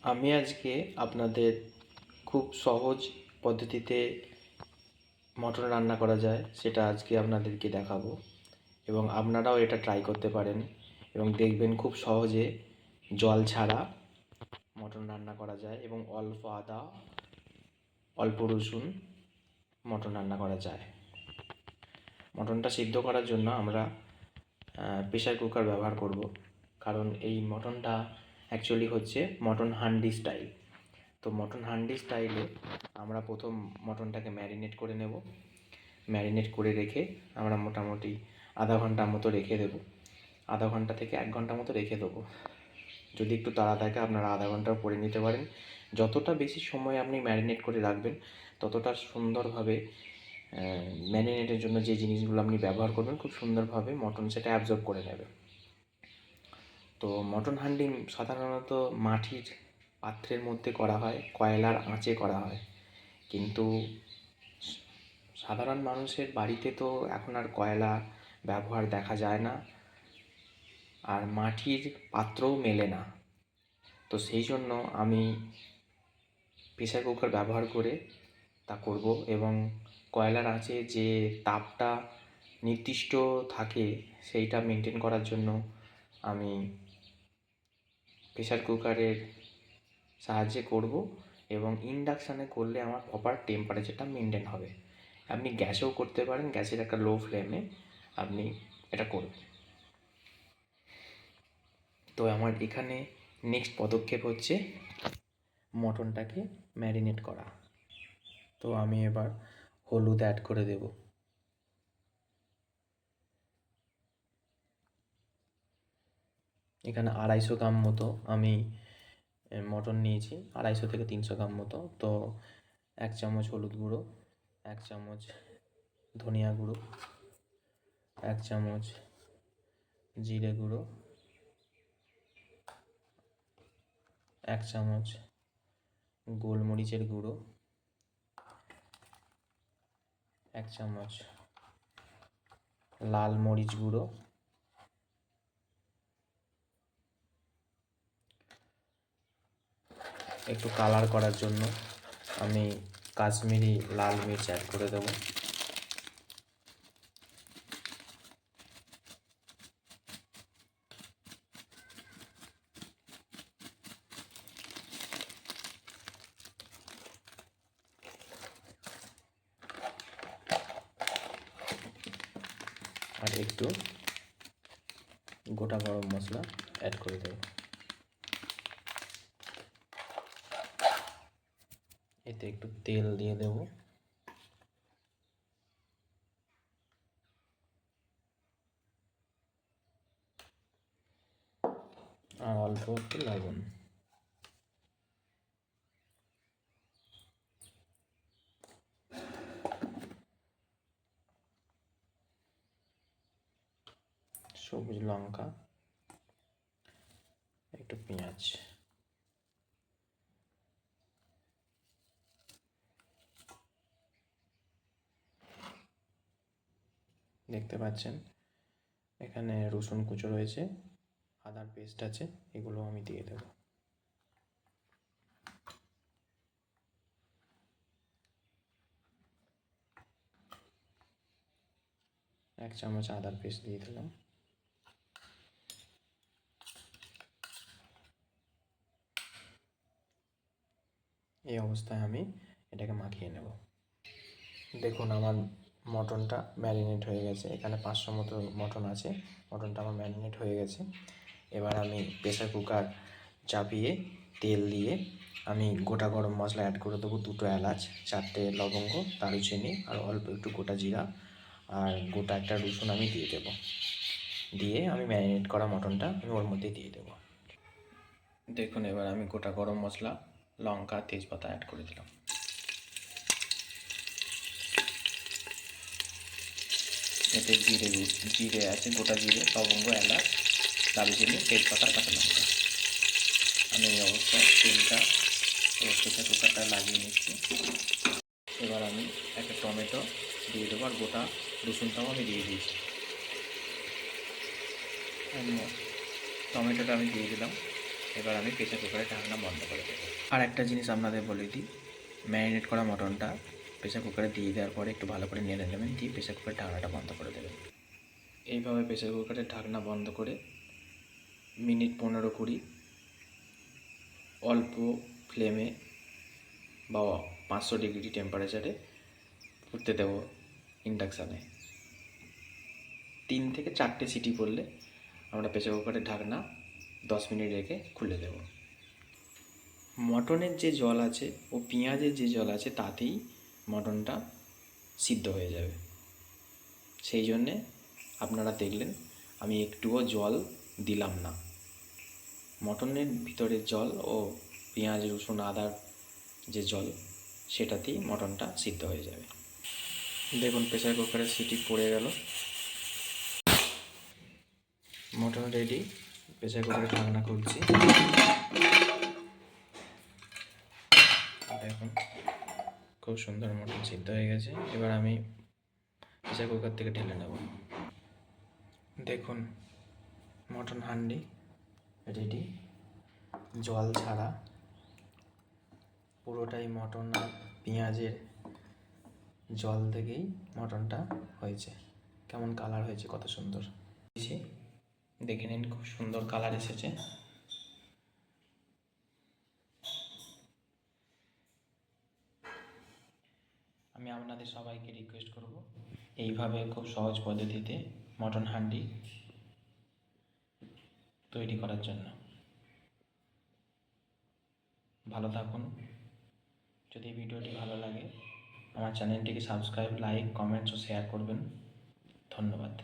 আমি আজকে আপনাদের খুব সহজ পদ্ধতিতে মটন রান্না করা যায় সেটা আজকে আপনাদেরকে দেখাবো, এবং আপনারাও এটা ট্রাই করতে পারেন এবং দেখবেন খুব সহজে জল ছাড়া মটন রান্না করা যায় এবং অল্প আদা অল্প রসুন মটন রান্না করা যায়। মটনটা সিদ্ধ করার জন্য আমরা প্রেশার কুকার ব্যবহার করব, কারণ এই মটনটা অ্যাকচুয়ালি হচ্ছে মটন হান্ডি স্টাইল। তো মটন হান্ডি স্টাইলে আমরা প্রথম মটনটাকে ম্যারিনেট করে নেব। ম্যারিনেট করে রেখে আমরা মোটামুটি আধা ঘন্টা মতো রেখে দেবো। আধা ঘন্টা থেকে 1 ঘন্টা মতো রেখে দেবো। যদি একটু তাড়া থাকে আপনারা আধা ঘন্টাও করে নিতে পারেন। যতটা বেশি সময় আপনি ম্যারিনেট করে রাখবেন ততটা সুন্দরভাবে ম্যারিনেটের জন্য যে জিনিসগুলো আপনি ব্যবহার করবেন খুব সুন্দরভাবে মটন সেটা অ্যাবজর্ব করে নেবে। তো মটন হান্ডি সাধারণত মাটির পাত্রের মধ্যে করা হয়, কয়লার আঁচে করা হয়, কিন্তু সাধারণ মানুষের বাড়িতে তো এখন আর কয়লা ব্যবহার দেখা যায় না, আর মাটির পাত্রও মেলে না। তো সেই জন্য আমি প্রেসার কুকার ব্যবহার করে তা করব, এবং কয়লার আঁচে যে তাপটা নির্দিষ্ট থাকে সেইটা মেনটেন করার জন্য আমি প্রেসার কুকারের সাহায্যে করব, এবং ইন্ডাকশানে করলে আমার প্রপার টেম্পারেচারটা মেনটেন হবে। আপনি গ্যাসেও করতে পারেন, গ্যাসের একটা লো ফ্লেমে আপনি এটা করবেন। তো আমার এখানে নেক্সট পদক্ষেপ হচ্ছে মটনটাকে ম্যারিনেট করা। তো আমি এবার হলুদ অ্যাড করে দেব। এখানে 250 গ্রাম মতো আমি মটন নিয়েছি, 250 থেকে 300 গ্রাম মতো। তো 1 চামচ হলুদ গুঁড়ো, 1 চামচ ধনিয়া গুঁড়ো, 1 চামচ জিরে গুঁড়ো, 1 চামচ গোলমরিচের গুঁড়ো, 1 চামচ লাল মরিচ গুঁড়ো, একটু কালার করার জন্য আমি কাশ্মীরি লাল মির্চ অ্যাড করে দেবো। আর একটু গোটা গরম মশলা অ্যাড করে দেব। এতে একটু তেল দিয়ে দেব, আর অল্প একটু লবণ। সবুজ লঙ্কা, একটু পেঁয়াজ। দেখতে পাচ্ছেন এখানে রসুন কুচো রয়েছে, আদার পেস্ট আছে, এগুলো আমি দিয়ে দেব। এক চামচ আদার পেস্ট দিয়ে দিলাম। এই অবস্থায় আমি এটাকে মাখিয়ে নেব। দেখুন আমার মটনটা ম্যারিনেট হয়ে গেছে। এখানে 500 মতো মটন আছে। মটনটা আমার ম্যারিনেট হয়ে গেছে। এবার আমি প্রেসার কুকার চাপিয়ে তেল দিয়ে আমি গোটা গরম মশলা অ্যাড করে দেবো, 2টো এলাচ, 4টে লবঙ্গ, দারুচিনি, আর অল্প একটু গোটা জিরা, আর গোটা একটা রসুন আমি দিয়ে দেবো। দিয়ে আমি ম্যারিনেট করা মটনটা আমি ওর মধ্যে দিয়ে দেবো। দেখুন এবার আমি গোটা গরম মশলা, লঙ্কা, তেজপাতা অ্যাড করে দিলাম। এতে জিরে আছে, গোটা জিরে, লবঙ্গ, এলাচ, দারুচিনি, তেজপাতা, কাঁচা লঙ্কা। আমি এই অবস্থায় তেলটা প্রেসার কুকারটা লাগিয়ে নিচ্ছি। এবার আমি একটা টমেটো দিয়ে দেবো, আর গোটা রসুনটাও আমি দিয়ে দিয়েছি। টমেটোটা আমি দিয়ে দিলাম। এবার আমি প্রেসার কুকারের ঢাকনা বন্ধ করে দেবো। আর একটা জিনিস আপনাদের বলে দিই, ম্যারিনেট করা মটনটা প্রেসার কুকারে দিয়ে দেওয়ার পরে একটু ভালো করে নেড়ে নেবেন, দিয়ে প্রেসার কুকারের ঢাকনাটা বন্ধ করে দেবেন। এইভাবে প্রেসার কুকারের ঢাকনা বন্ধ করে মিনিট 15-20 অল্প ফ্লেমে বা 500 ডিগ্রি টেম্পারেচারে ফুটতে দেবো ইন্ডাকশানে। 3 থেকে 4টে সিটি পড়লে আমরা প্রেসার কুকারের ঢাকনা 10 মিনিট রেখে খুলে দেব। মটনের যে জল আছে ও পেঁয়াজের যে জল আছে তাতেই মটনটা সিদ্ধ হয়ে যাবে। সেই জন্যে আপনারা দেখলেন আমি একটুও জল দিলাম না। মটনের ভিতরের জল ও পেঁয়াজ রসুন আদার যে জল সেটাতেই মটনটা সিদ্ধ হয়ে যাবে। দেখুন প্রেসার কুকারের সিটি পড়ে গেল, মটন রেডি। প্রেসার কুকারে ঢাকনা খুলছি, দেখুন খুব সুন্দর মটন সিদ্ধ হয়ে গেছে। এবার আমি প্রেসার কুকার থেকে ঢেলে নেব। দেখুন মটন হান্ডি রেডি, জল ছাড়া, পুরোটাই মটন আর পেঁয়াজের জল থেকেই মটনটা হয়েছে। কেমন কালার হয়েছে, কত সুন্দর দেখে নিন, খুব সুন্দর কালার এসেছে। আমি আপনাদের সবাইকে রিকোয়েস্ট করব এইভাবে খুব সহজ পদ্ধতিতে মটন হান্ডি তৈরি করার জন্য। ভালো থাকুন। যদি ভিডিওটি ভালো লাগে আমার চ্যানেলটিকে সাবস্ক্রাইব, লাইক, কমেন্টস ও শেয়ার করবেন। ধন্যবাদ।